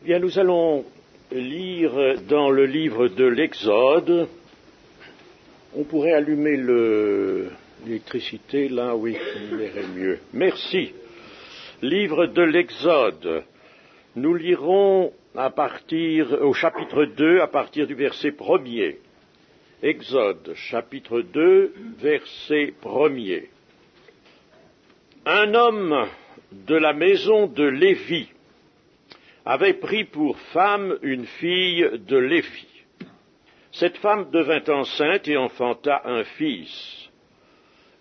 Bien, nous allons lire dans le livre de l'Exode. On pourrait allumer l'électricité, là, oui, on irait mieux. Merci. Livre de l'Exode. Nous lirons au chapitre 2, à partir du verset 1er. Exode, chapitre 2, verset 1er. Un homme de la maison de Lévi avait pris pour femme une fille de Lévi. Cette femme devint enceinte et enfanta un fils.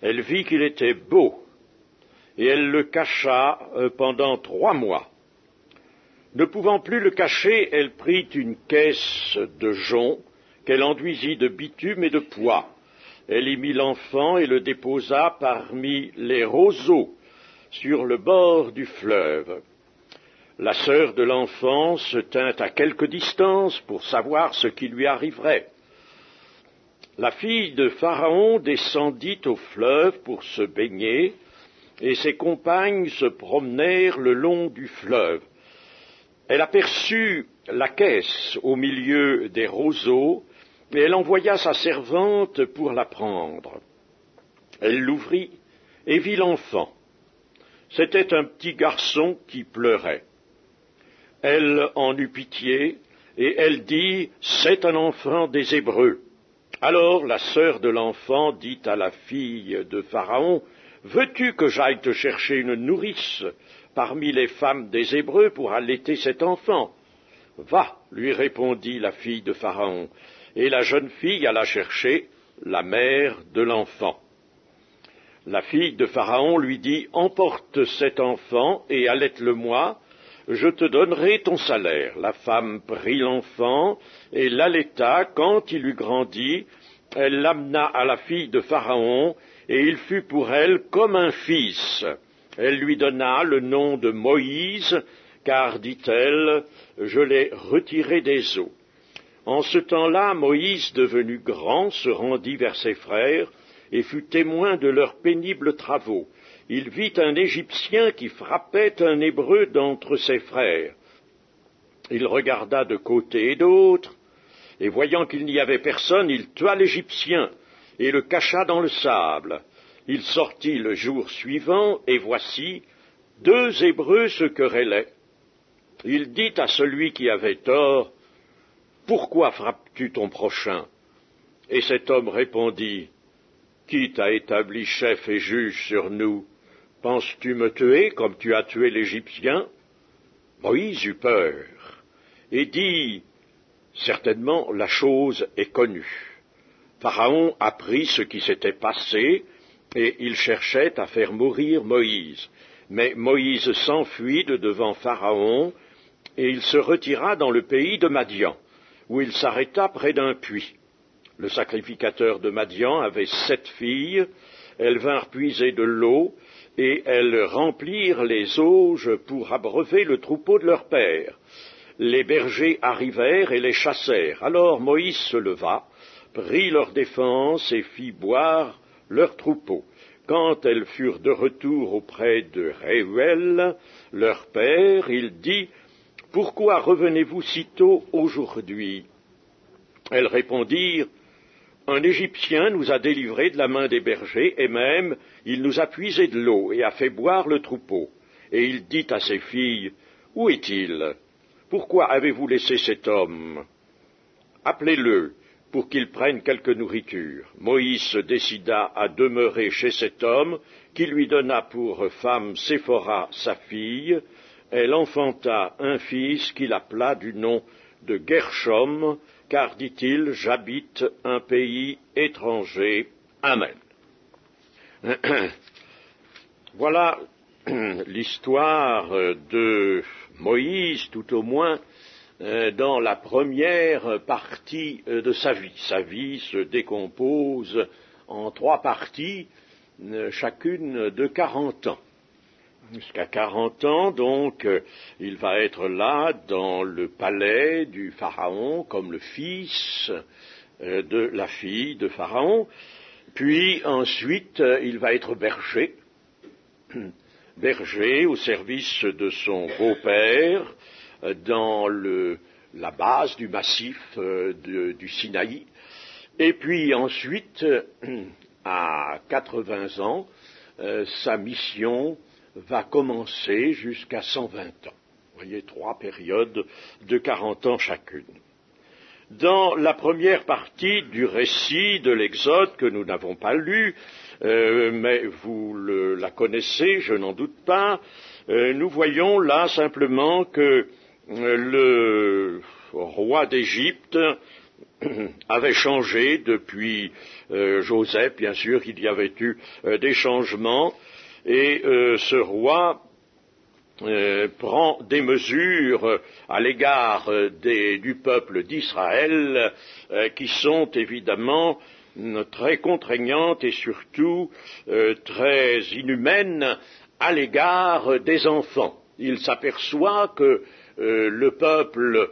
Elle vit qu'il était beau, et elle le cacha pendant 3 mois. Ne pouvant plus le cacher, elle prit une caisse de jonc qu'elle enduisit de bitume et de pois. Elle y mit l'enfant et le déposa parmi les roseaux sur le bord du fleuve. La sœur de l'enfant se tint à quelque distance pour savoir ce qui lui arriverait. La fille de Pharaon descendit au fleuve pour se baigner, et ses compagnes se promenèrent le long du fleuve. Elle aperçut la caisse au milieu des roseaux, et elle envoya sa servante pour la prendre. Elle l'ouvrit et vit l'enfant. C'était un petit garçon qui pleurait. Elle en eut pitié, et elle dit, « C'est un enfant des Hébreux. » Alors la sœur de l'enfant dit à la fille de Pharaon, « Veux-tu que j'aille te chercher une nourrice parmi les femmes des Hébreux pour allaiter cet enfant ?»« Va, lui répondit la fille de Pharaon, et la jeune fille alla chercher la mère de l'enfant. La fille de Pharaon lui dit, « Emporte cet enfant et allaite-le-moi, je te donnerai ton salaire. » La femme prit l'enfant et l'allaita. Quand il eut grandi, elle l'amena à la fille de Pharaon, et il fut pour elle comme un fils. Elle lui donna le nom de Moïse, car, dit-elle, je l'ai retiré des eaux. En ce temps-là, Moïse, devenu grand, se rendit vers ses frères et fut témoin de leurs pénibles travaux. Il vit un Égyptien qui frappait un Hébreu d'entre ses frères. Il regarda de côté et d'autre, et voyant qu'il n'y avait personne, il tua l'Égyptien et le cacha dans le sable. Il sortit le jour suivant, et voici, 2 Hébreux se querellaient. Il dit à celui qui avait tort, « Pourquoi frappes-tu ton prochain ?» Et cet homme répondit, « Qui t'a établi chef et juge sur nous? Penses-tu me tuer comme tu as tué l'Égyptien ?» Moïse eut peur et dit, « Certainement la chose est connue. » Pharaon apprit ce qui s'était passé, et il cherchait à faire mourir Moïse. Mais Moïse s'enfuit de devant Pharaon, et il se retira dans le pays de Madian, où il s'arrêta près d'un puits. Le sacrificateur de Madian avait 7 filles. Elles vinrent puiser de l'eau, et elles remplirent les auges pour abreuver le troupeau de leur père. Les bergers arrivèrent et les chassèrent. Alors Moïse se leva, prit leur défense et fit boire leur troupeau. Quand elles furent de retour auprès de Réuel, leur père, il dit, « Pourquoi revenez-vous si tôt aujourd'hui ?» Elles répondirent, « Un Égyptien nous a délivrés de la main des bergers, et même il nous a puisé de l'eau et a fait boire le troupeau. » Et il dit à ses filles, « Où est-il? Pourquoi avez-vous laissé cet homme? Appelez-le, pour qu'il prenne quelque nourriture. » Moïse se décida à demeurer chez cet homme, qui lui donna pour femme Séphora, sa fille. Elle enfanta un fils qu'il appela du nom de Gershom, car, dit-il, « J'habite un pays étranger. » Amen. Voilà l'histoire de Moïse, tout au moins dans la première partie de sa vie. Sa vie se décompose en 3 parties, chacune de 40 ans. Jusqu'à 40 ans, donc, il va être là, dans le palais du Pharaon, comme le fils de la fille de Pharaon. Puis, ensuite, il va être berger au service de son beau-père, dans la base du massif du Sinaï. Et puis ensuite, à 80 ans, sa mission va commencer jusqu'à 120 ans. Vous voyez, 3 périodes de 40 ans chacune. Dans la première partie du récit de l'Exode, que nous n'avons pas lu, mais vous la connaissez, je n'en doute pas, nous voyons là simplement que le roi d'Égypte avait changé depuis Joseph, bien sûr, il y avait eu des changements, et ce roi prend des mesures à l'égard du peuple d'Israël qui sont évidemment très contraignantes et surtout très inhumaines à l'égard des enfants. Il s'aperçoit que le peuple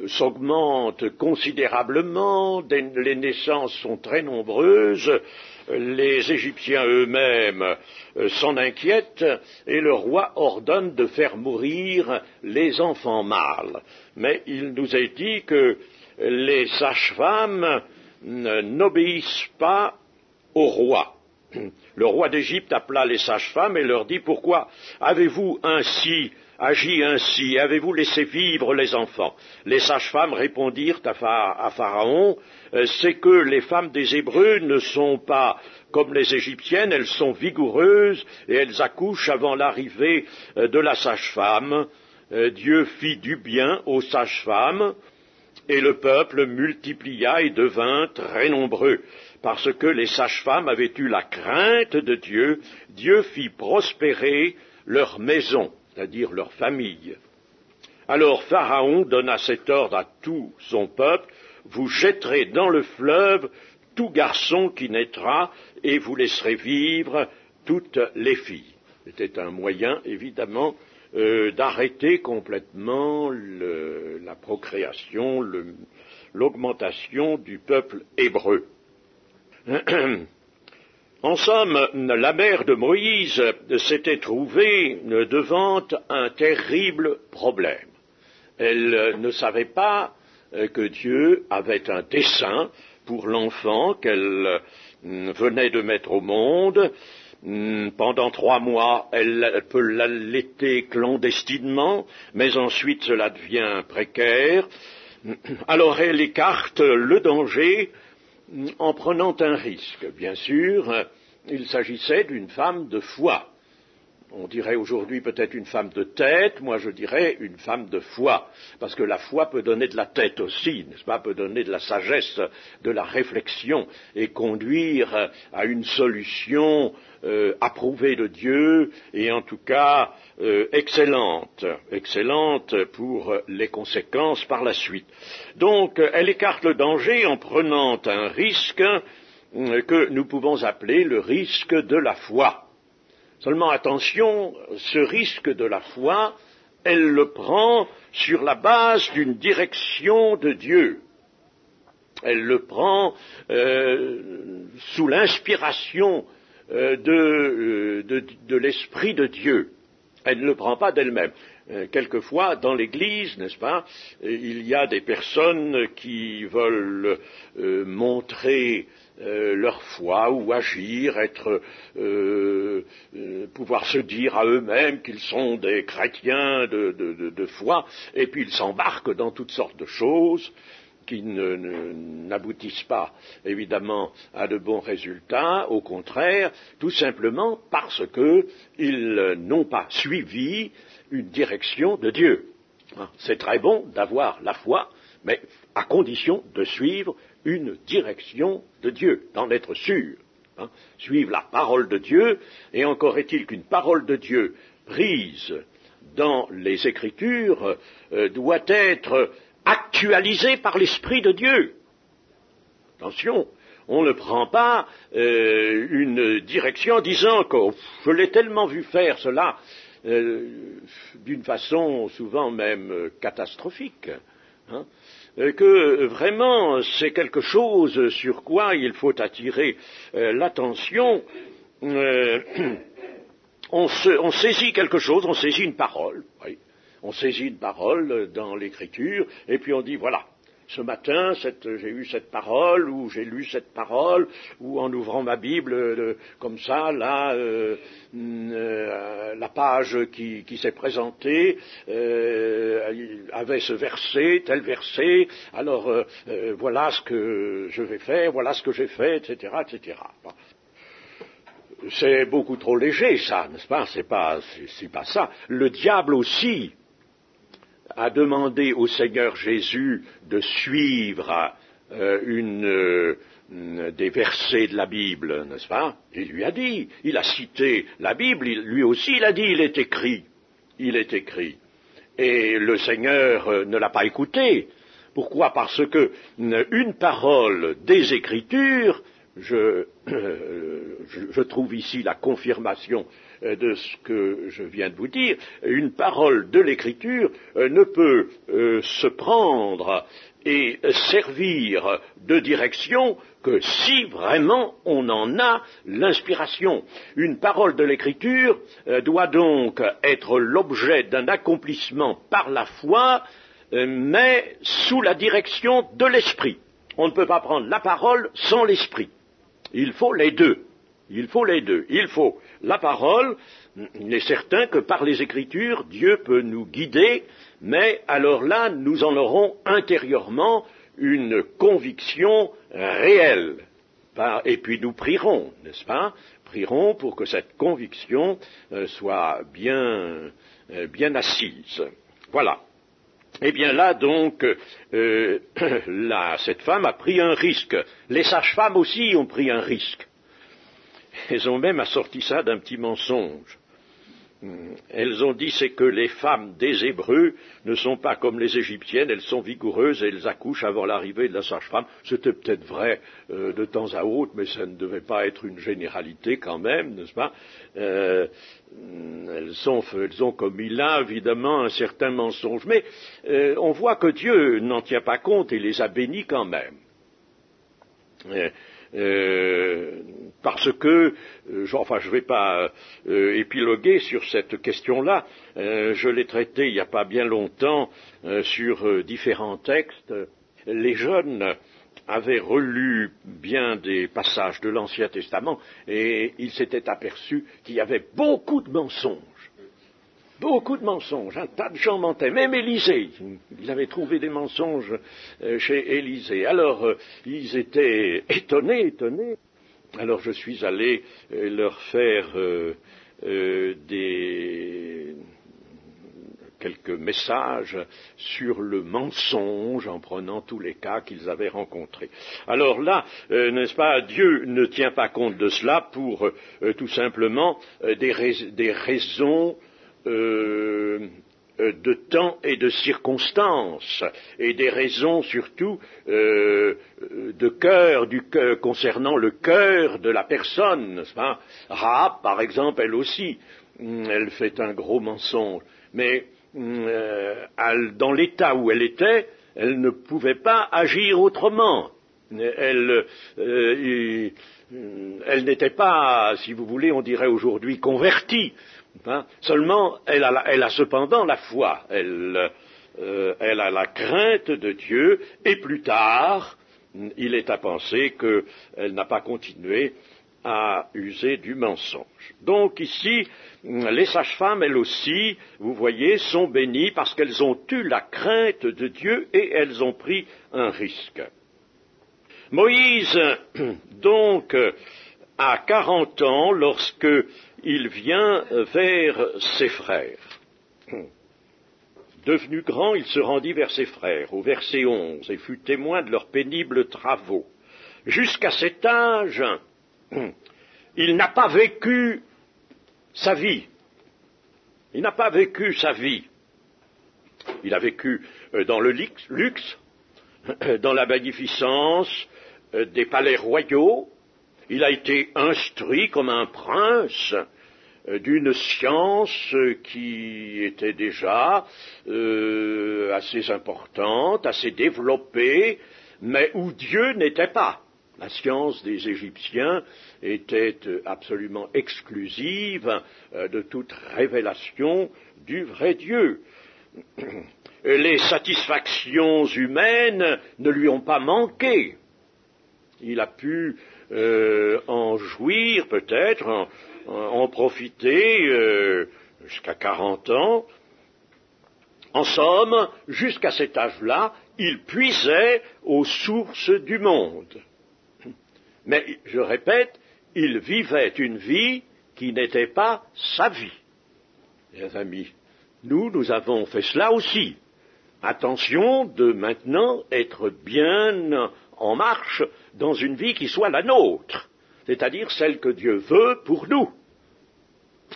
s'augmente considérablement, les naissances sont très nombreuses, les Égyptiens eux-mêmes s'en inquiètent et le roi ordonne de faire mourir les enfants mâles. Mais il nous est dit que les sages-femmes n'obéissent pas au roi. Le roi d'Égypte appela les sages-femmes et leur dit: pourquoi avez-vous agi ainsi, avez-vous laissé vivre les enfants? Les sages-femmes répondirent à Pharaon: c'est que les femmes des Hébreux ne sont pas comme les Égyptiennes, elles sont vigoureuses et elles accouchent avant l'arrivée de la sage-femme. Dieu fit du bien aux sages-femmes, et le peuple multiplia et devint très nombreux. Parce que les sages-femmes avaient eu la crainte de Dieu, Dieu fit prospérer leur maison, c'est-à-dire leur famille. Alors Pharaon donna cet ordre à tout son peuple: vous jetterez dans le fleuve tout garçon qui naîtra, et vous laisserez vivre toutes les filles. C'était un moyen, évidemment, d'arrêter complètement la procréation, l'augmentation du peuple hébreu. En somme, la mère de Moïse s'était trouvée devant un terrible problème. Elle ne savait pas que Dieu avait un dessein pour l'enfant qu'elle venait de mettre au monde. Pendant 3 mois, elle peut l'allaiter clandestinement, mais ensuite cela devient précaire. Alors elle écarte le danger en prenant un risque. Bien sûr, il s'agissait d'une femme de foi. On dirait aujourd'hui peut-être une femme de tête, moi je dirais une femme de foi, parce que la foi peut donner de la tête aussi, n'est-ce pas, peut donner de la sagesse, de la réflexion, et conduire à une solution approuvée de Dieu, et en tout cas excellente pour les conséquences par la suite. Donc elle écarte le danger en prenant un risque que nous pouvons appeler le risque de la foi. Seulement attention, ce risque de la foi, elle le prend sur la base d'une direction de Dieu. Elle le prend sous l'inspiration de l'Esprit de Dieu. Elle ne le prend pas d'elle-même. Quelquefois, dans l'Église, n'est-ce pas, il y a des personnes qui veulent montrer leur foi ou agir, pouvoir se dire à eux-mêmes qu'ils sont des chrétiens de foi, et puis ils s'embarquent dans toutes sortes de choses qui n'aboutissent pas, évidemment, à de bons résultats, au contraire, tout simplement parce qu'ils n'ont pas suivi une direction de Dieu. C'est très bon d'avoir la foi, mais à condition de suivre une direction de Dieu, d'en être sûr. Suivre la parole de Dieu, et encore est-il qu'une parole de Dieu prise dans les Écritures doit être actualisée par l'Esprit de Dieu. Attention, on ne prend pas une direction en disant que je l'ai tellement vu faire cela d'une façon souvent même catastrophique, que vraiment c'est quelque chose sur quoi il faut attirer l'attention. On saisit quelque chose, on saisit une parole, oui. on saisit une parole dans l'Écriture, et puis on dit, voilà, ce matin, j'ai eu cette parole, ou j'ai lu cette parole, ou en ouvrant ma Bible, comme ça, là, la page qui s'est présentée avait ce verset, tel verset, alors voilà ce que je vais faire, voilà ce que j'ai fait, etc., etc. C'est beaucoup trop léger, ça, n'est-ce pas? C'est pas ça. Le diable aussi a demandé au Seigneur Jésus de suivre des versets de la Bible, n'est-ce pas? Il lui a dit, il a cité la Bible, lui aussi il a dit, il est écrit. Et le Seigneur ne l'a pas écouté. Pourquoi? Parce que une parole des Écritures, je trouve ici la confirmation de ce que je viens de vous dire, une parole de l'Écriture ne peut se prendre et servir de direction que si vraiment on en a l'inspiration. Une parole de l'Écriture doit donc être l'objet d'un accomplissement par la foi, mais sous la direction de l'Esprit. On ne peut pas prendre la parole sans l'Esprit. Il faut les deux. Il faut la parole. Il est certain que par les Écritures, Dieu peut nous guider, mais alors là, nous en aurons intérieurement une conviction réelle. Et puis nous prierons, n'est-ce pas? Prierons pour que cette conviction soit bien assise. Voilà. Eh bien là, donc, cette femme a pris un risque. Les sages-femmes aussi ont pris un risque. Elles ont même assorti ça d'un petit mensonge. Elles ont dit c'est que les femmes des Hébreux ne sont pas comme les Égyptiennes, elles sont vigoureuses et elles accouchent avant l'arrivée de la sage-femme. C'était peut-être vrai de temps à autre, mais ça ne devait pas être une généralité quand même, n'est-ce pas? Elles ont commis là, évidemment, un certain mensonge. Mais on voit que Dieu n'en tient pas compte et les a bénis quand même. Parce que, je ne vais pas épiloguer sur cette question-là, je l'ai traitée il n'y a pas bien longtemps sur différents textes. Les jeunes avaient relu bien des passages de l'Ancien Testament et ils s'étaient aperçus qu'il y avait beaucoup de mensonges. Beaucoup de mensonges, un tas de gens mentaient, même Élisée, il avait trouvé des mensonges chez Élisée. Alors, ils étaient étonnés. Alors je suis allé leur faire quelques messages sur le mensonge en prenant tous les cas qu'ils avaient rencontrés. Alors là, n'est-ce pas, Dieu ne tient pas compte de cela pour tout simplement des raisons de temps et de circonstances, et des raisons surtout concernant le cœur de la personne, n'est-ce pas? Rahab, par exemple, elle aussi, elle fait un gros mensonge, mais dans l'état où elle était, elle ne pouvait pas agir autrement. Elle n'était pas, si vous voulez, on dirait aujourd'hui, convertie. Seulement, elle a cependant la foi, elle a la crainte de Dieu, et plus tard, il est à penser qu'elle n'a pas continué à user du mensonge. Donc ici, les sages-femmes, elles aussi, vous voyez, sont bénies parce qu'elles ont eu la crainte de Dieu et elles ont pris un risque. Moïse, donc, a 40 ans lorsque il vient vers ses frères. Devenu grand, il se rendit vers ses frères, au verset 11, et fut témoin de leurs pénibles travaux. Jusqu'à cet âge, il n'a pas vécu sa vie. Il n'a pas vécu sa vie. Il a vécu dans le luxe, dans la magnificence des palais royaux. Il a été instruit comme un prince d'une science qui était déjà assez importante, assez développée, mais où Dieu n'était pas. La science des Égyptiens était absolument exclusive de toute révélation du vrai Dieu. Les satisfactions humaines ne lui ont pas manqué. Il a pu en jouir peut-être, en profiter jusqu'à 40 ans. En somme, jusqu'à cet âge-là, il puisait aux sources du monde. Mais, je répète, il vivait une vie qui n'était pas sa vie. Mes amis, nous avons fait cela aussi. Attention de maintenant être bien en marche dans une vie qui soit la nôtre, c'est-à-dire celle que Dieu veut pour nous.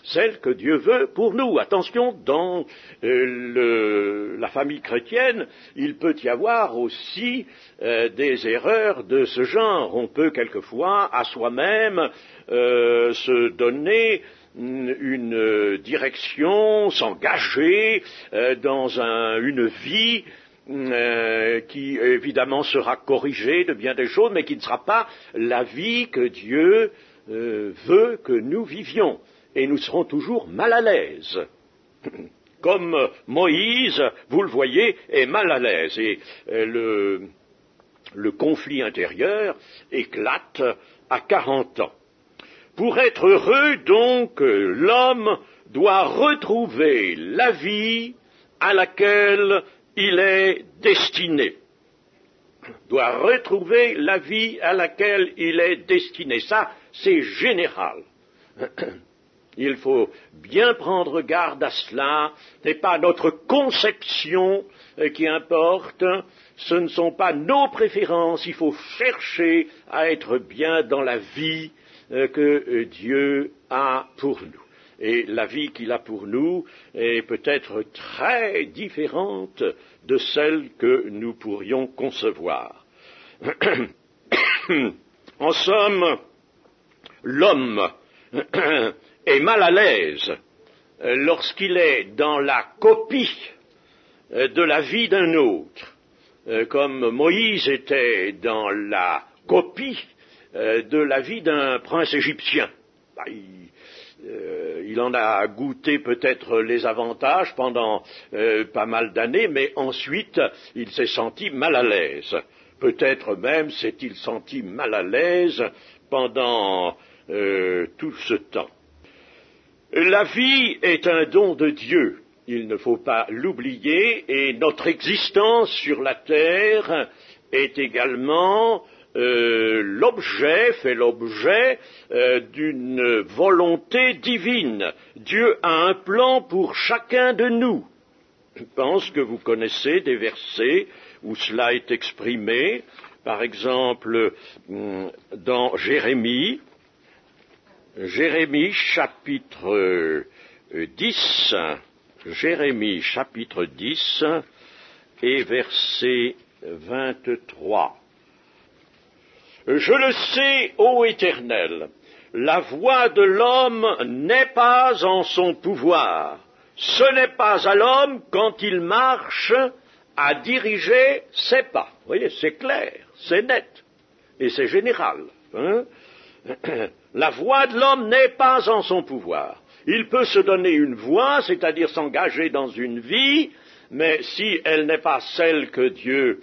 Celle que Dieu veut pour nous. Attention, dans la famille chrétienne, il peut y avoir aussi des erreurs de ce genre. On peut quelquefois à soi-même se donner une direction, s'engager dans une vie qui évidemment sera corrigée de bien des choses, mais qui ne sera pas la vie que Dieu veut que nous vivions. Et nous serons toujours mal à l'aise. Comme Moïse, vous le voyez, est mal à l'aise. Et le conflit intérieur éclate à 40 ans. Pour être heureux, donc, l'homme doit retrouver la vie à laquelle il est destiné. Doit retrouver la vie à laquelle il est destiné. Ça, c'est général. Il faut bien prendre garde à cela. Ce n'est pas notre conception qui importe, ce ne sont pas nos préférences. Il faut chercher à être bien dans la vie que Dieu a pour nous. Et la vie qu'il a pour nous est peut-être très différente de celle que nous pourrions concevoir. En somme, l'homme est mal à l'aise lorsqu'il est dans la copie de la vie d'un autre, comme Moïse était dans la copie de la vie d'un prince égyptien. Il en a goûté peut-être les avantages pendant pas mal d'années, mais ensuite il s'est senti mal à l'aise. Peut-être même s'est-il senti mal à l'aise pendant tout ce temps. La vie est un don de Dieu, il ne faut pas l'oublier, et notre existence sur la terre est également fait l'objet d'une volonté divine. Dieu a un plan pour chacun de nous. Je pense que vous connaissez des versets où cela est exprimé, par exemple dans Jérémie chapitre 10, Jérémie chapitre 10 et verset 23. Je le sais, ô Éternel, la voie de l'homme n'est pas en son pouvoir. Ce n'est pas à l'homme, quand il marche, à diriger ses pas. Vous voyez, c'est clair, c'est net, et c'est général. La voie de l'homme n'est pas en son pouvoir. Il peut se donner une voie, c'est-à-dire s'engager dans une vie, mais si elle n'est pas celle que Dieu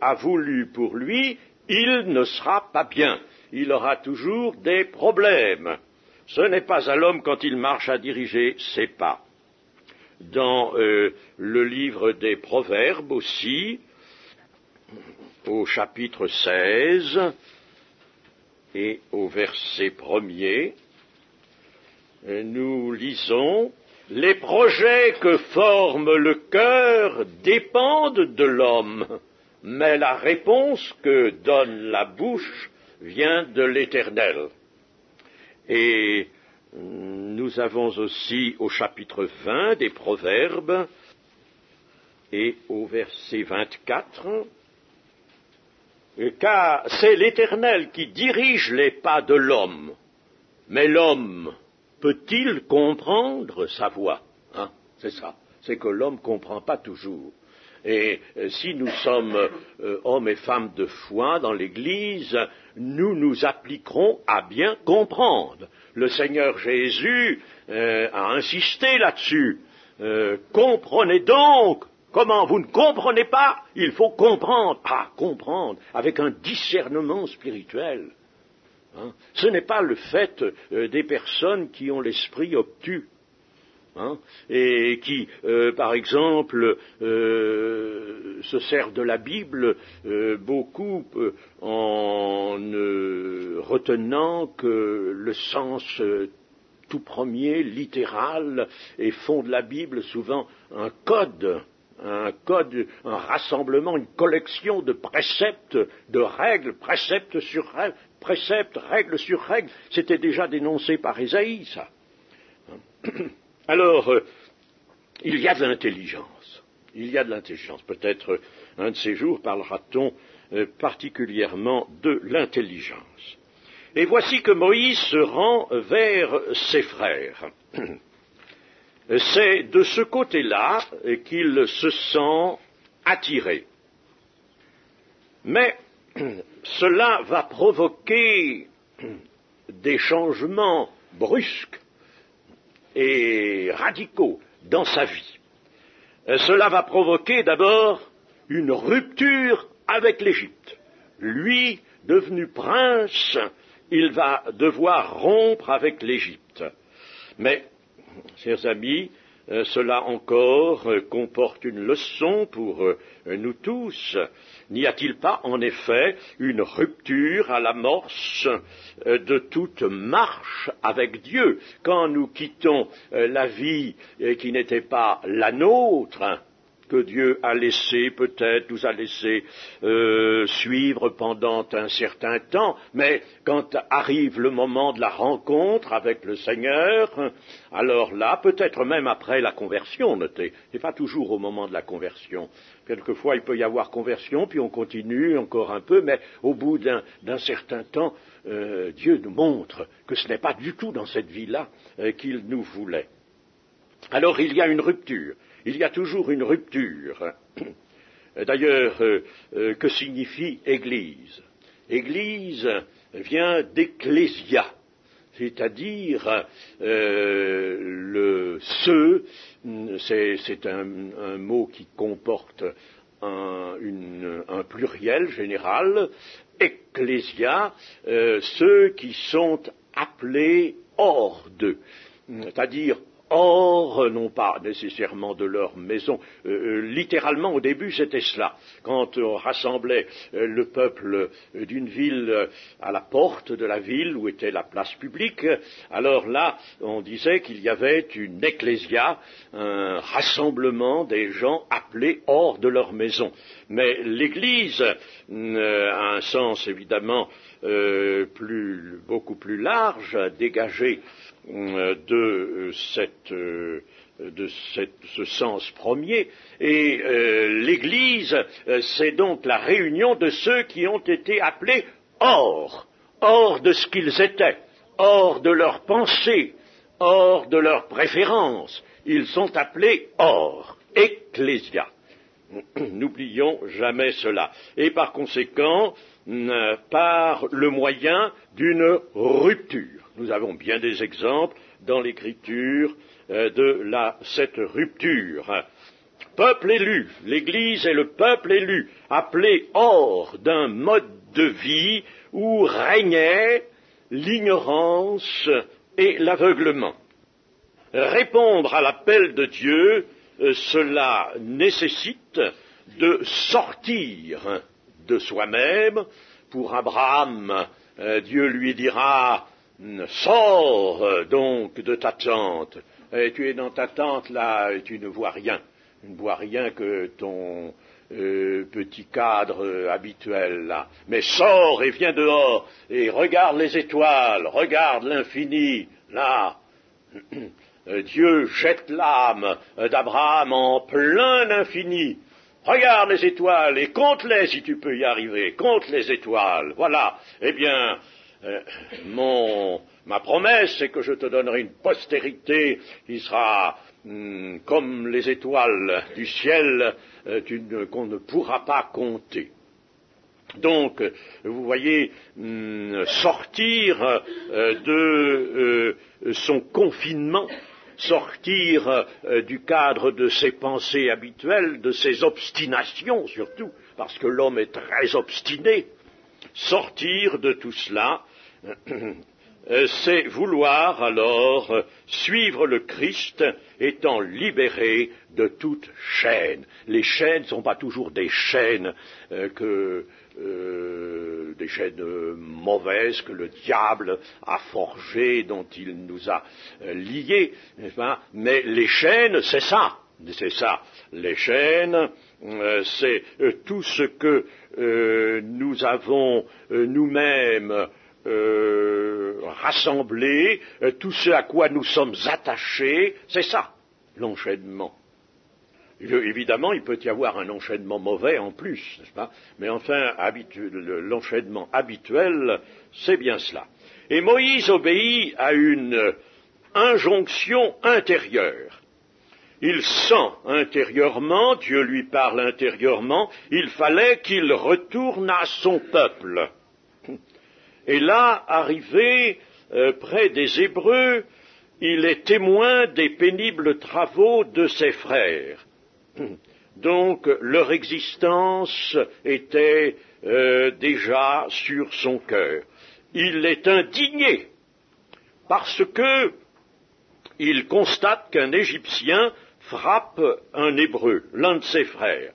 a voulu pour lui, il ne sera pas bien. Il aura toujours des problèmes. Ce n'est pas à l'homme quand il marche à diriger ses pas. Dans le livre des Proverbes aussi, au chapitre 16 et au verset 1er, nous lisons « Les projets que forme le cœur dépendent de l'homme, mais la réponse que donne la bouche vient de l'Éternel. » Et nous avons aussi au chapitre 20 des Proverbes et au verset 24, « Car c'est l'Éternel qui dirige les pas de l'homme, mais l'homme peut-il comprendre sa voie ?» C'est ça, c'est que l'homme ne comprend pas toujours. Et si nous sommes hommes et femmes de foi dans l'Église, nous nous appliquerons à bien comprendre. Le Seigneur Jésus a insisté là-dessus. comprenez donc. Comment vous ne comprenez pas? Il faut comprendre. Ah, comprendre, avec un discernement spirituel. Hein? Ce n'est pas le fait des personnes qui ont l'esprit obtus. Hein, et qui, par exemple, se servent de la Bible beaucoup en ne retenant que le sens tout premier, littéral, et font de la Bible souvent un code, un rassemblement, une collection de préceptes, de règles, préceptes sur règles, préceptes, règles sur règles. C'était déjà dénoncé par Ésaïe, ça. Alors, il y a de l'intelligence. Il y a de l'intelligence. Peut-être un de ces jours parlera-t-on particulièrement de l'intelligence. Et voici que Moïse se rend vers ses frères. C'est de ce côté-là qu'il se sent attiré. Mais cela va provoquer des changements brusques et radicaux dans sa vie. Cela va provoquer d'abord une rupture avec l'Égypte. Lui, devenu prince, il va devoir rompre avec l'Égypte. Mais, chers amis, cela encore comporte une leçon pour nous tous. N'y a-t-il pas en effet une rupture à l'amorce de toute marche avec Dieu? Quand nous quittons la vie qui n'était pas la nôtre, que Dieu a laissé, peut-être nous a laissé suivre pendant un certain temps, mais quand arrive le moment de la rencontre avec le Seigneur, alors là, peut-être même après la conversion, notez, c'est pas toujours au moment de la conversion. Quelquefois, il peut y avoir conversion, puis on continue encore un peu, mais au bout d'un certain temps, Dieu nous montre que ce n'est pas du tout dans cette vie-là qu'il nous voulait. Alors, il y a une rupture. Il y a toujours une rupture. D'ailleurs, que signifie Église? Église vient d'ecclésia, c'est-à-dire c'est un mot qui comporte un pluriel général, ecclésia, ceux qui sont appelés hors d'eux, c'est-à-dire hors, non pas nécessairement de leur maison. Littéralement, au début, c'était cela. Quand on rassemblait le peuple d'une ville à la porte de la ville où était la place publique, alors là, on disait qu'il y avait une ecclésia, un rassemblement des gens appelés hors de leur maison. Mais l'Église a un sens évidemment beaucoup plus large, dégagé de ce sens premier, et l'Église, c'est donc la réunion de ceux qui ont été appelés hors de ce qu'ils étaient, hors de leurs pensées, hors de leurs préférences. Ils sont appelés hors, ecclésia. N'oublions jamais cela. Et par conséquent, par le moyen d'une rupture. Nous avons bien des exemples dans l'Écriture de cette rupture. Peuple élu, l'Église est le peuple élu, appelé hors d'un mode de vie où régnait l'ignorance et l'aveuglement. Répondre à l'appel de Dieu, cela nécessite de sortir de soi-même. Pour Abraham, Dieu lui dira: sors donc de ta tente. Et tu es dans ta tente là et tu ne vois rien. Tu ne vois rien que ton petit cadre habituel là. Mais sors et viens dehors et regarde les étoiles, regarde l'infini là. Dieu jette l'âme d'Abraham en plein infini. Regarde les étoiles et compte-les si tu peux y arriver. Compte les étoiles. Voilà. Eh bien, ma promesse, c'est que je te donnerai une postérité qui sera comme les étoiles du ciel qu'on ne pourra pas compter. Donc, vous voyez, sortir de son confinement sortir du cadre de ses pensées habituelles, de ses obstinations surtout, parce que l'homme est très obstiné. Sortir de tout cela, c'est vouloir alors suivre le Christ étant libéré de toute chaîne. Les chaînes ne sont pas toujours des chaînes des chaînes mauvaises que le diable a forgées, dont il nous a liés, mais les chaînes, c'est ça. C'est ça. Les chaînes, c'est tout ce que nous avons nous-mêmes rassemblé, tout ce à quoi nous sommes attachés, c'est ça, l'enchaînement. Évidemment, il peut y avoir un enchaînement mauvais en plus, n'est-ce pas? Mais enfin, l'enchaînement habituel, c'est bien cela. Et Moïse obéit à une injonction intérieure. Il sent intérieurement, Dieu lui parle intérieurement, il fallait qu'il retourne à son peuple. Et là, arrivé près des Hébreux, il est témoin des pénibles travaux de ses frères. Donc leur existence était déjà sur son cœur. Il est indigné parce que il constate qu'un Égyptien frappe un Hébreu, l'un de ses frères.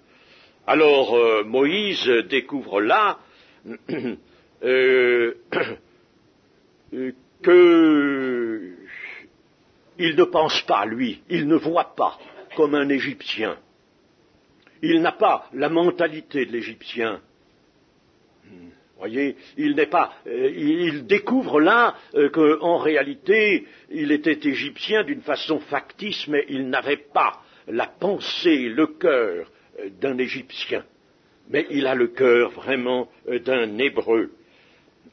Alors Moïse découvre là qu'il ne pense pas, lui, il ne voit pas comme un Égyptien. Il n'a pas la mentalité de l'Égyptien. Voyez, il découvre là qu'en réalité, il était Égyptien d'une façon factice, mais il n'avait pas la pensée, le cœur d'un Égyptien. Mais il a le cœur vraiment d'un Hébreu.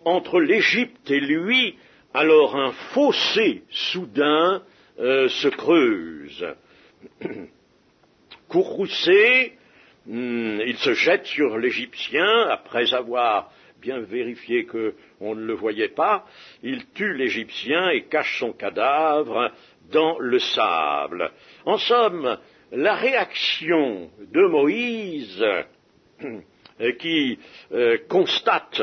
Entre l'Égypte et lui, alors un fossé soudain se creuse. Courroucé, il se jette sur l'Égyptien, après avoir bien vérifié qu'on ne le voyait pas, il tue l'Égyptien et cache son cadavre dans le sable. En somme, la réaction de Moïse, qui constate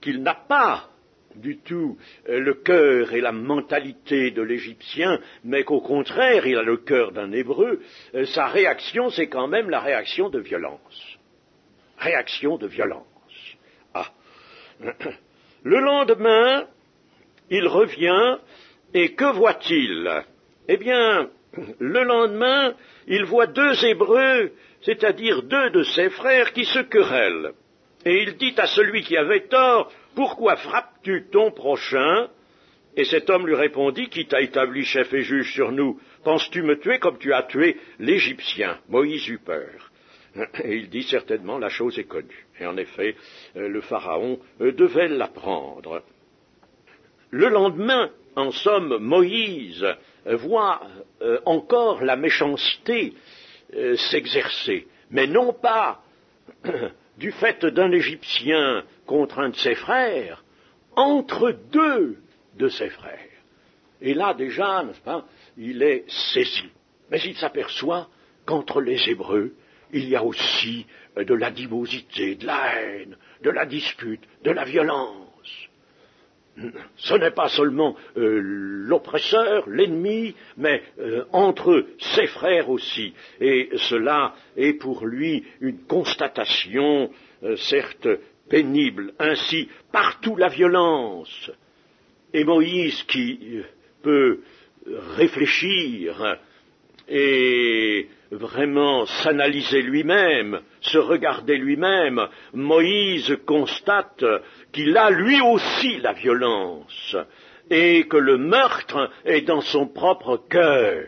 qu'il n'a pas du tout le cœur et la mentalité de l'Égyptien, mais qu'au contraire, il a le cœur d'un Hébreu, sa réaction, c'est quand même la réaction de violence. Réaction de violence. Ah. Le lendemain, il revient, et que voit-il? Eh bien, le lendemain, il voit deux Hébreux, c'est-à-dire deux de ses frères, qui se querellent. Et il dit à celui qui avait tort, « Pourquoi frappes-tu ton prochain ?» Et cet homme lui répondit, « Qui t'a établi chef et juge sur nous? Penses-tu me tuer comme tu as tué l'Égyptien ?» Moïse eut peur. Et il dit, certainement, la chose est connue. Et en effet, le Pharaon devait l'apprendre. Le lendemain, en somme, Moïse voit encore la méchanceté s'exercer, mais non pas du fait d'un Égyptien contre un de ses frères, entre deux de ses frères. Et là déjà, n'est-ce pas, il est saisi. Mais il s'aperçoit qu'entre les Hébreux, il y a aussi de l'animosité, de la haine, de la dispute, de la violence. Ce n'est pas seulement l'oppresseur, l'ennemi, mais entre ses frères aussi. Et cela est pour lui une constatation, certes pénible. Ainsi, partout la violence. Et Moïse qui peut réfléchir et vraiment s'analyser lui-même, se regarder lui-même, Moïse constate qu'il a lui aussi la violence et que le meurtre est dans son propre cœur.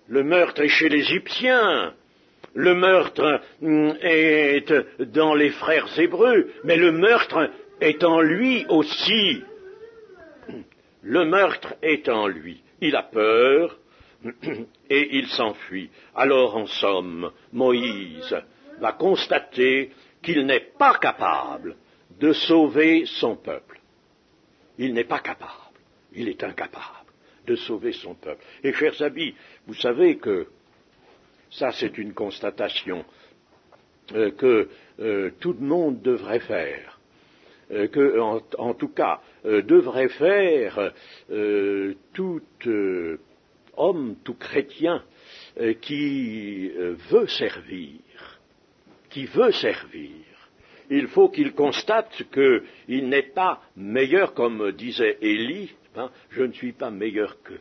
Le meurtre est chez l'Égyptien, le meurtre est dans les frères hébreux, mais le meurtre est en lui aussi. Le meurtre est en lui. Il a peur et il s'enfuit. Alors, en somme, Moïse va constater qu'il n'est pas capable de sauver son peuple. Il n'est pas capable. Il est incapable. de sauver son peuple. Et chers amis, vous savez que ça c'est une constatation que tout le monde devrait faire, que en tout cas devrait faire tout homme, tout chrétien qui veut servir. Il faut qu'il constate qu'il n'est pas meilleur, comme disait Élie, je ne suis pas meilleur que,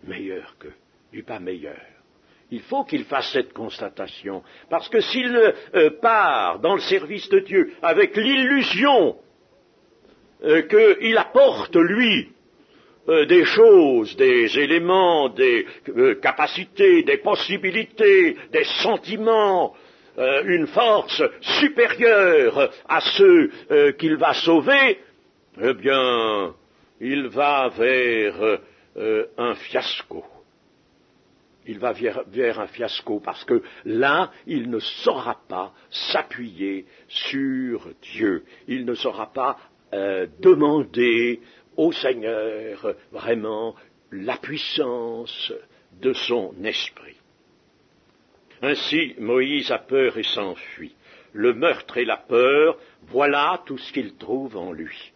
je ne suis pas meilleur. Il faut qu'il fasse cette constatation, parce que s'il part dans le service de Dieu avec l'illusion qu'il apporte, lui, des choses, des éléments, des capacités, des possibilités, des sentiments, une force supérieure à ceux qu'il va sauver, eh bien, il va vers un fiasco. Il va vers un fiasco parce que là, il ne saura pas s'appuyer sur Dieu. Il ne saura pas demander au Seigneur vraiment la puissance de son esprit. Ainsi, Moïse a peur et s'enfuit. Le meurtre et la peur, voilà tout ce qu'il trouve en lui.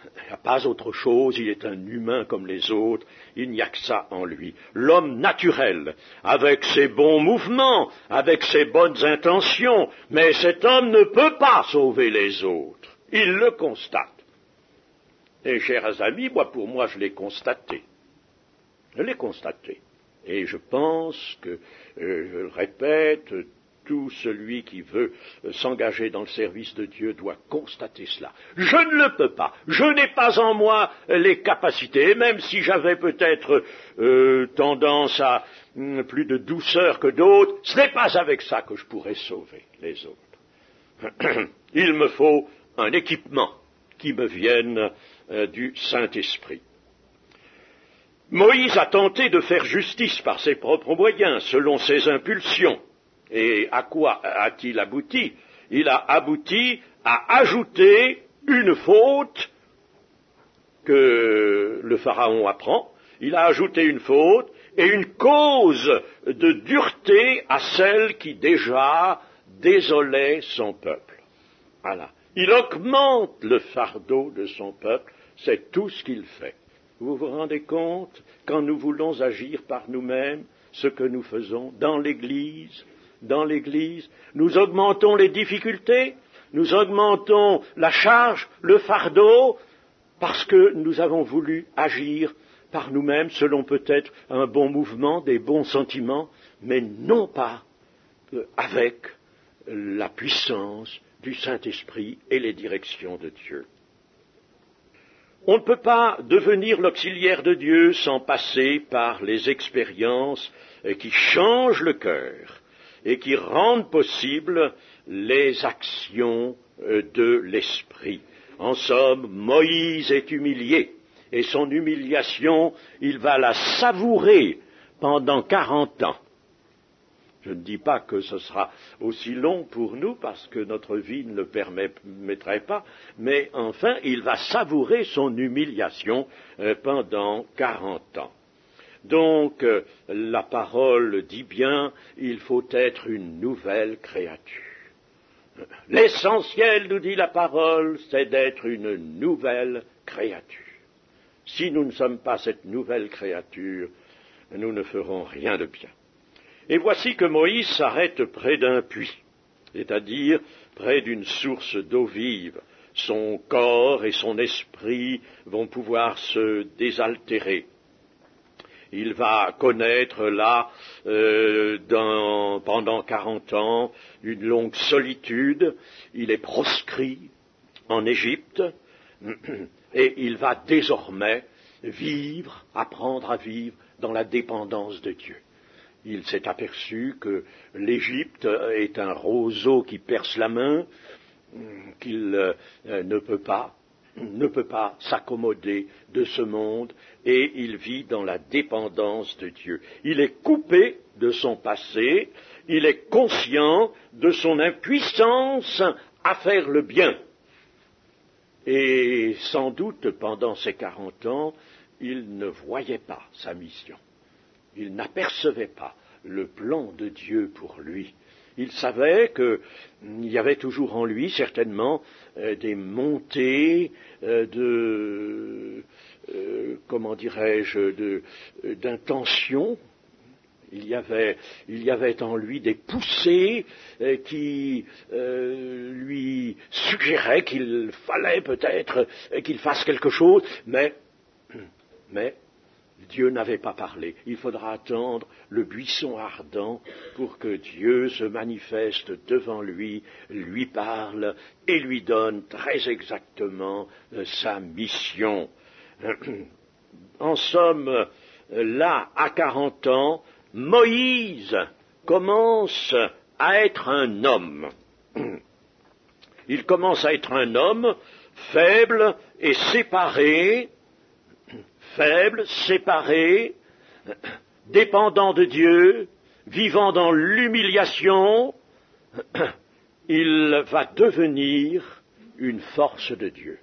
Il n'y a pas autre chose, il est un humain comme les autres, il n'y a que ça en lui. L'homme naturel, avec ses bons mouvements, avec ses bonnes intentions, mais cet homme ne peut pas sauver les autres. Il le constate. Et chers amis, pour moi, je l'ai constaté. Et je pense que, je le répète, tout celui qui veut s'engager dans le service de Dieu doit constater cela. Je ne le peux pas, je n'ai pas en moi les capacités, et même si j'avais peut-être tendance à plus de douceur que d'autres, ce n'est pas avec ça que je pourrais sauver les autres. Il me faut un équipement qui me vienne du Saint-Esprit. Moïse a tenté de faire justice par ses propres moyens, selon ses impulsions. Et à quoi a-t-il abouti? Il a abouti à ajouter une faute que le Pharaon apprend. Il a ajouté une faute et une cause de dureté à celle qui déjà désolait son peuple. Voilà. Il augmente le fardeau de son peuple, c'est tout ce qu'il fait. Vous vous rendez compte, quand nous voulons agir par nous-mêmes, ce que nous faisons dans l'Église, nous augmentons les difficultés, nous augmentons la charge, le fardeau, parce que nous avons voulu agir par nous-mêmes selon peut-être un bon mouvement, des bons sentiments, mais non pas avec la puissance du Saint-Esprit et les directions de Dieu. On ne peut pas devenir l'auxiliaire de Dieu sans passer par les expériences qui changent le cœur et qui rendent possible les actions de l'Esprit. En somme, Moïse est humilié, et son humiliation, il va la savourer pendant 40 ans. Je ne dis pas que ce sera aussi long pour nous, parce que notre vie ne le permettrait pas, mais enfin, il va savourer son humiliation pendant 40 ans. Donc, la parole dit bien, il faut être une nouvelle créature. L'essentiel, nous dit la parole, c'est d'être une nouvelle créature. Si nous ne sommes pas cette nouvelle créature, nous ne ferons rien de bien. Et voici que Moïse s'arrête près d'un puits, c'est-à-dire près d'une source d'eau vive. Son corps et son esprit vont pouvoir se désaltérer. Il va connaître là, pendant 40 ans, une longue solitude. Il est proscrit en Égypte et il va désormais apprendre à vivre dans la dépendance de Dieu. Il s'est aperçu que l'Égypte est un roseau qui perce la main, qu'il ne peut pas s'accommoder de ce monde, et il vit dans la dépendance de Dieu. Il est coupé de son passé, il est conscient de son impuissance à faire le bien. Et sans doute, pendant ces 40 ans, il ne voyait pas sa mission. Il n'apercevait pas le plan de Dieu pour lui. Il savait qu'il y avait toujours en lui, certainement, des montées d'intention. Il y avait en lui des poussées qui lui suggéraient qu'il fallait peut-être qu'il fasse quelque chose, mais Dieu n'avait pas parlé. Il faudra attendre le buisson ardent pour que Dieu se manifeste devant lui, lui parle et lui donne très exactement sa mission. En somme, là, à 40 ans, Moïse commence à être un homme. Il commence à être un homme faible et séparé, dépendant de Dieu, vivant dans l'humiliation. Il va devenir une force de Dieu.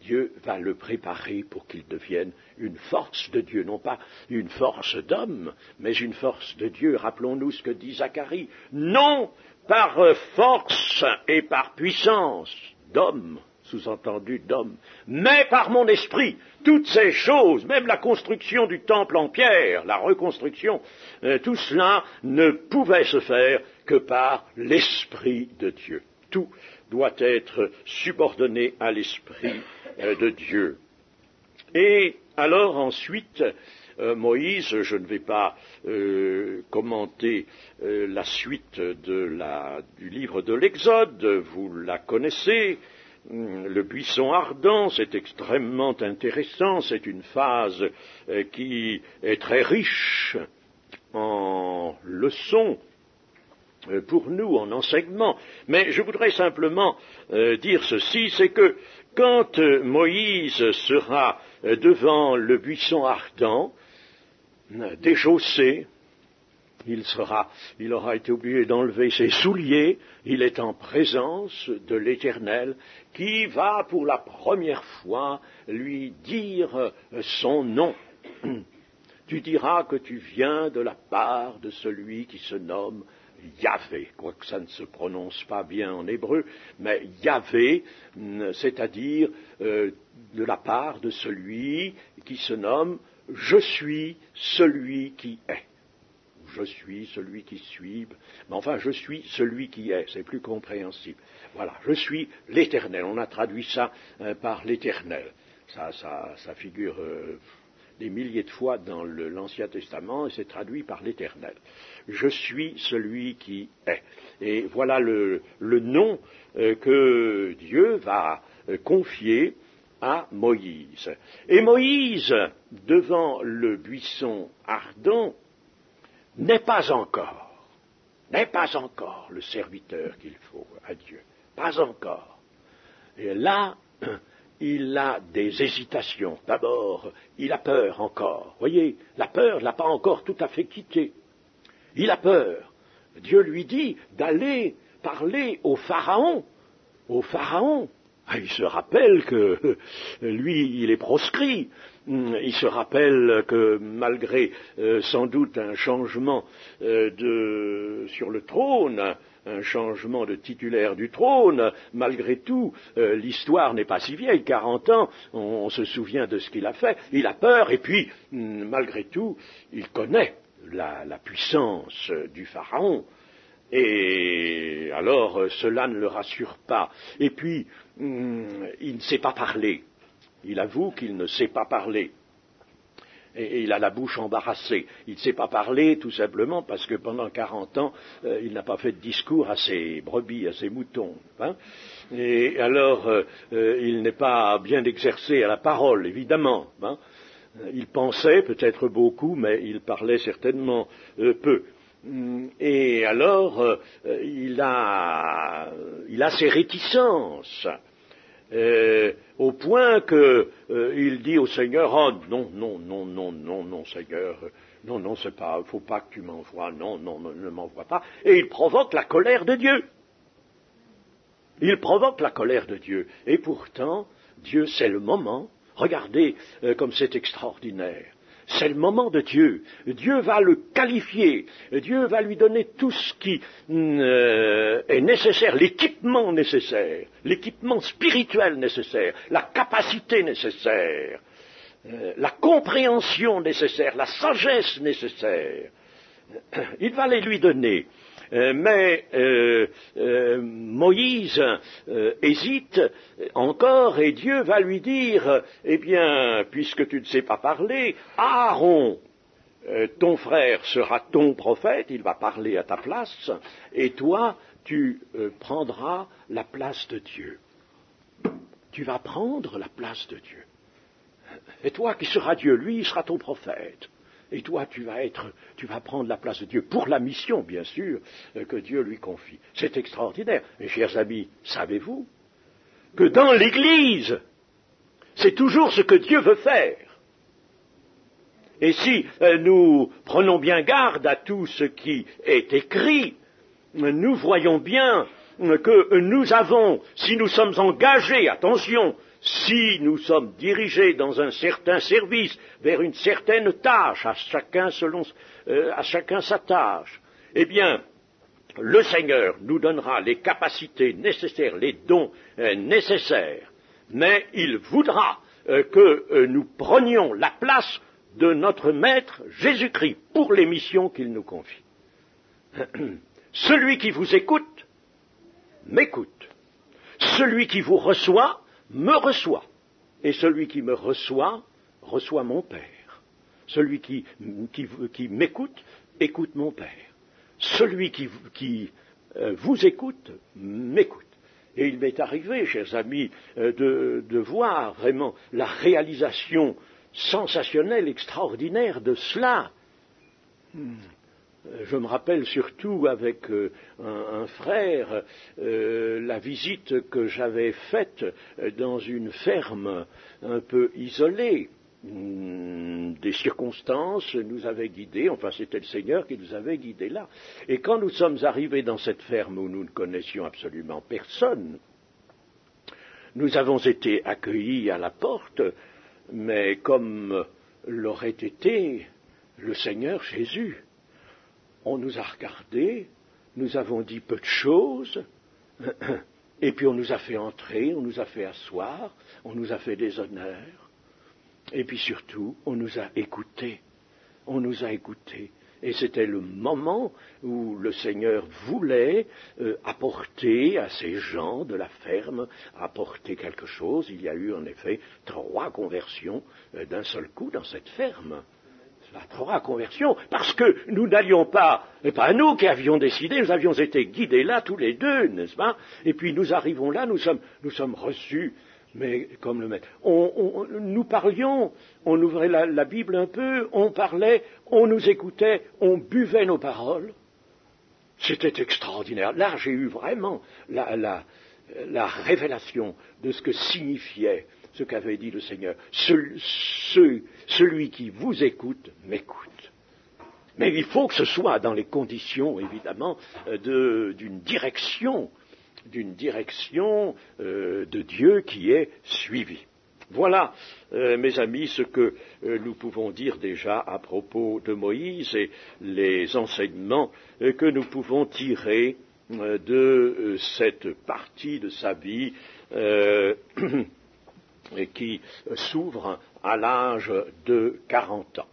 Dieu va le préparer pour qu'il devienne une force de Dieu, non pas une force d'homme, mais une force de Dieu. Rappelons-nous ce que dit Zacharie. Non par force et par puissance d'homme, sous-entendu d'homme, mais par mon esprit. Toutes ces choses, même la construction du temple en pierre, la reconstruction, tout cela ne pouvait se faire que par l'esprit de Dieu. Tout doit être subordonné à l'esprit de Dieu. Et alors ensuite, Moïse, je ne vais pas commenter la suite du livre de l'Exode, vous la connaissez. Le buisson ardent, c'est extrêmement intéressant, c'est une phase qui est très riche en leçons pour nous, en enseignement. Mais je voudrais simplement dire ceci, c'est que quand Moïse sera devant le buisson ardent, déchaussé, il aura été obligé d'enlever ses souliers, il est en présence de l'Éternel qui va pour la première fois lui dire son nom. Tu diras que tu viens de la part de celui qui se nomme Yahvé, quoique ça ne se prononce pas bien en hébreu, mais Yahvé, c'est-à-dire de la part de celui qui se nomme « Je suis celui qui est ». Je suis celui qui suis, mais enfin je suis celui qui est, c'est plus compréhensible. Voilà, je suis l'Éternel, on a traduit ça par l'Éternel. Ça figure des milliers de fois dans l'Ancien Testament et c'est traduit par l'Éternel. Je suis celui qui est. Et voilà le nom que Dieu va confier à Moïse. Et Moïse, devant le buisson ardent, n'est pas encore le serviteur qu'il faut à Dieu. Pas encore. Et là, il a des hésitations. D'abord, il a peur encore. Voyez, la peur ne l'a pas encore tout à fait quitté. Il a peur. Dieu lui dit d'aller parler au Pharaon. Au Pharaon. Il se rappelle que lui, il est proscrit. Il se rappelle que malgré sans doute un changement sur le trône, un changement de titulaire du trône, malgré tout, l'histoire n'est pas si vieille, 40 ans, on se souvient de ce qu'il a fait, il a peur, et puis, malgré tout, il connaît la puissance du Pharaon. Et alors, cela ne le rassure pas. Et puis, il ne sait pas parler. Il avoue qu'il ne sait pas parler. Et il a la bouche embarrassée. Il ne sait pas parler tout simplement parce que pendant 40 ans, il n'a pas fait de discours à ses brebis, à ses moutons. Et alors, il n'est pas bien exercé à la parole, évidemment. Il pensait peut-être beaucoup, mais il parlait certainement peu. Et alors, il a ses réticences, au point qu'il dit au Seigneur, oh non, Seigneur, non, c'est pas, faut pas que tu m'envoies, non, ne m'envoie pas. Et il provoque la colère de Dieu. Il provoque la colère de Dieu. Et pourtant, Dieu, c'est le moment, Regardez comme c'est extraordinaire. C'est le moment de Dieu. Dieu va le qualifier. Dieu va lui donner tout ce qui est nécessaire, l'équipement nécessaire, l'équipement spirituel nécessaire, la capacité nécessaire, la compréhension nécessaire, la sagesse nécessaire. Il va les lui donner. Mais Moïse hésite encore et Dieu va lui dire, eh bien, puisque tu ne sais pas parler, Aaron, ton frère sera ton prophète, il va parler à ta place, et toi, tu prendras la place de Dieu. Tu vas prendre la place de Dieu. Et toi qui seras Dieu, lui, il sera ton prophète. Et toi, tu vas prendre la place de Dieu pour la mission, bien sûr, que Dieu lui confie. C'est extraordinaire. Mes chers amis, savez-vous que dans l'Église, c'est toujours ce que Dieu veut faire. Et si nous prenons bien garde à tout ce qui est écrit, nous voyons bien que nous avons, si nous sommes engagés, attention, si nous sommes dirigés dans un certain service, vers une certaine tâche, à chacun sa tâche, eh bien, le Seigneur nous donnera les capacités nécessaires, les dons nécessaires, mais il voudra que nous prenions la place de notre Maître Jésus-Christ pour les missions qu'il nous confie. Celui qui vous écoute, m'écoute. Celui qui vous reçoit, me reçoit, et celui qui me reçoit, reçoit mon Père. Celui qui m'écoute, écoute mon Père. Celui qui vous écoute, m'écoute. Et il m'est arrivé, chers amis, de voir vraiment la réalisation sensationnelle, extraordinaire de cela. Je me rappelle surtout avec un frère la visite que j'avais faite dans une ferme un peu isolée. Des circonstances nous avaient guidés, enfin c'était le Seigneur qui nous avait guidés là. Et quand nous sommes arrivés dans cette ferme où nous ne connaissions absolument personne, nous avons été accueillis à la porte, mais comme l'aurait été le Seigneur Jésus. On nous a regardés, nous avons dit peu de choses, et puis on nous a fait entrer, on nous a fait asseoir, on nous a fait des honneurs, et puis surtout, on nous a écoutés, Et c'était le moment où le Seigneur voulait apporter à ces gens de la ferme, apporter quelque chose. Il y a eu en effet 3 conversions d'un seul coup dans cette ferme. La 3 conversions, parce que nous n'allions pas, et pas nous qui avions décidé, nous avions été guidés là tous les deux, n'est-ce pas? Et puis nous arrivons là, nous sommes reçus, mais comme le maître. Nous parlions, on ouvrait la Bible un peu, on parlait, on nous écoutait, on buvait nos paroles. C'était extraordinaire. Là, j'ai eu vraiment la révélation de ce que signifiait ce qu'avait dit le Seigneur. Celui qui vous écoute, m'écoute. Mais il faut que ce soit dans les conditions, évidemment, d'une direction de Dieu qui est suivie. Voilà, mes amis, ce que nous pouvons dire déjà à propos de Moïse et les enseignements que nous pouvons tirer de cette partie de sa vie qui s'ouvre à l'âge de 40 ans.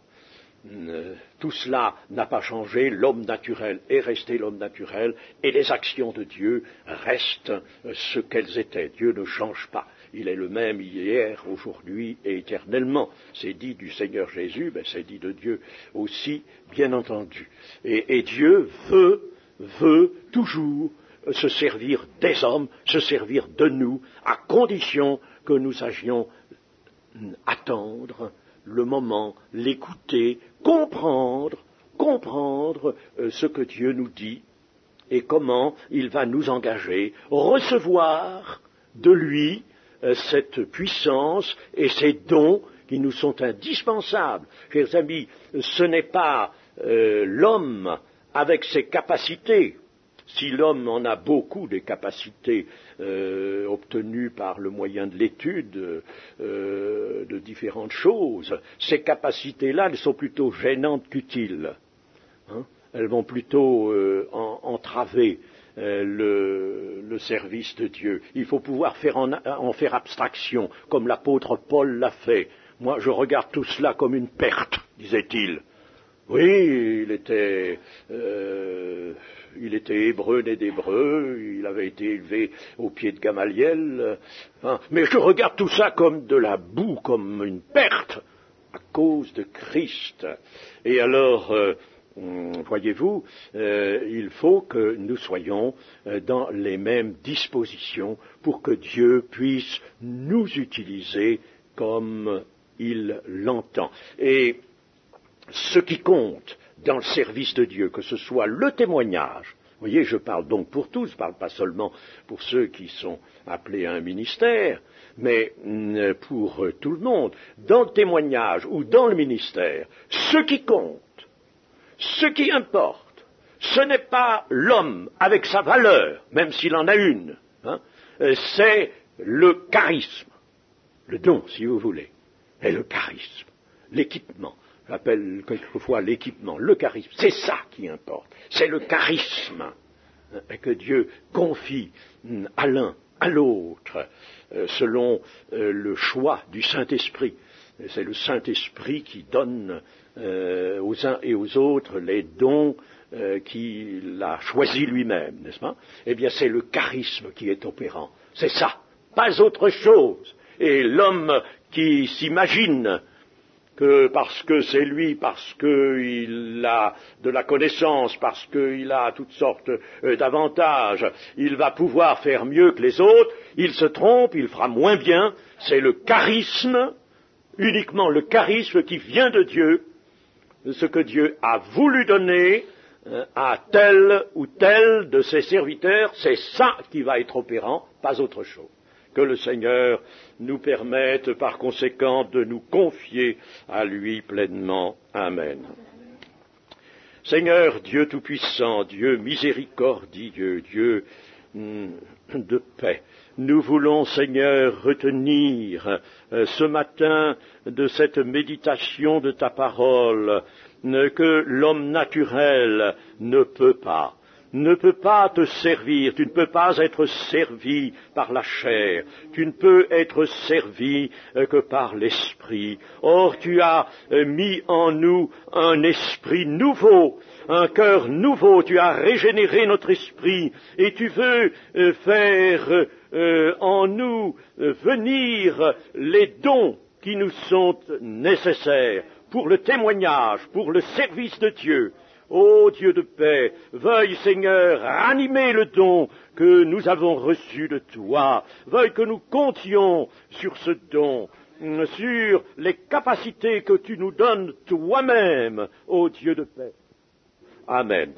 Tout cela n'a pas changé, l'homme naturel est resté l'homme naturel, et les actions de Dieu restent ce qu'elles étaient. Dieu ne change pas, il est le même hier, aujourd'hui et éternellement. C'est dit du Seigneur Jésus, mais c'est dit de Dieu aussi, bien entendu. Et Dieu veut toujours se servir des hommes, se servir de nous, à condition que nous sachions attendre le moment, l'écouter, comprendre ce que Dieu nous dit et comment il va nous engager, recevoir de lui cette puissance et ces dons qui nous sont indispensables. Chers amis, ce n'est pas l'homme avec ses capacités, Si l'homme en a beaucoup des capacités obtenues par le moyen de l'étude de différentes choses, ces capacités-là, elles sont plutôt gênantes qu'utiles. Hein. Elles vont plutôt entraver le service de Dieu. Il faut pouvoir en faire abstraction, comme l'apôtre Paul l'a fait. Moi, je regarde tout cela comme une perte, disait-il. Oui, il était hébreu né d'hébreu, il avait été élevé au pied de Gamaliel, mais je regarde tout ça comme de la boue, comme une perte, à cause de Christ. Et alors, voyez-vous, il faut que nous soyons dans les mêmes dispositions pour que Dieu puisse nous utiliser comme il l'entend. Et ce qui compte dans le service de Dieu, que ce soit le témoignage, vous voyez, je parle donc pour tous, je ne parle pas seulement pour ceux qui sont appelés à un ministère, mais pour tout le monde, dans le témoignage ou dans le ministère, ce qui compte, ce qui importe, ce n'est pas l'homme avec sa valeur, même s'il en a une, c'est le charisme, le don, si vous voulez, et le charisme, l'équipement. J'appelle quelquefois l'équipement, le charisme. C'est ça qui importe. C'est le charisme que Dieu confie à l'un, à l'autre, selon le choix du Saint-Esprit. C'est le Saint-Esprit qui donne aux uns et aux autres les dons qu'il a choisis lui-même, n'est-ce pas? Eh bien, c'est le charisme qui est opérant. C'est ça, pas autre chose. Et l'homme qui s'imagine que parce que c'est lui, parce qu'il a de la connaissance, parce qu'il a toutes sortes d'avantages, il va pouvoir faire mieux que les autres, il se trompe, il fera moins bien. C'est le charisme, uniquement le charisme qui vient de Dieu, ce que Dieu a voulu donner à tel ou tel de ses serviteurs, c'est ça qui va être opérant, pas autre chose. Que le Seigneur nous permette par conséquent de nous confier à lui pleinement. Amen. Seigneur Dieu Tout-Puissant, Dieu miséricordieux, Dieu de paix, nous voulons, Seigneur, retenir ce matin de cette méditation de ta parole que l'homme naturel ne peut pas te servir, tu ne peux pas être servi par la chair, tu ne peux être servi que par l'esprit. Or, tu as mis en nous un esprit nouveau, un cœur nouveau, tu as régénéré notre esprit, et tu veux faire en nous venir les dons qui nous sont nécessaires pour le témoignage, pour le service de Dieu. Ô Dieu de paix, veuille, Seigneur, ranimer le don que nous avons reçu de toi. Veuille que nous comptions sur ce don, sur les capacités que tu nous donnes toi-même, ô Dieu de paix. Amen.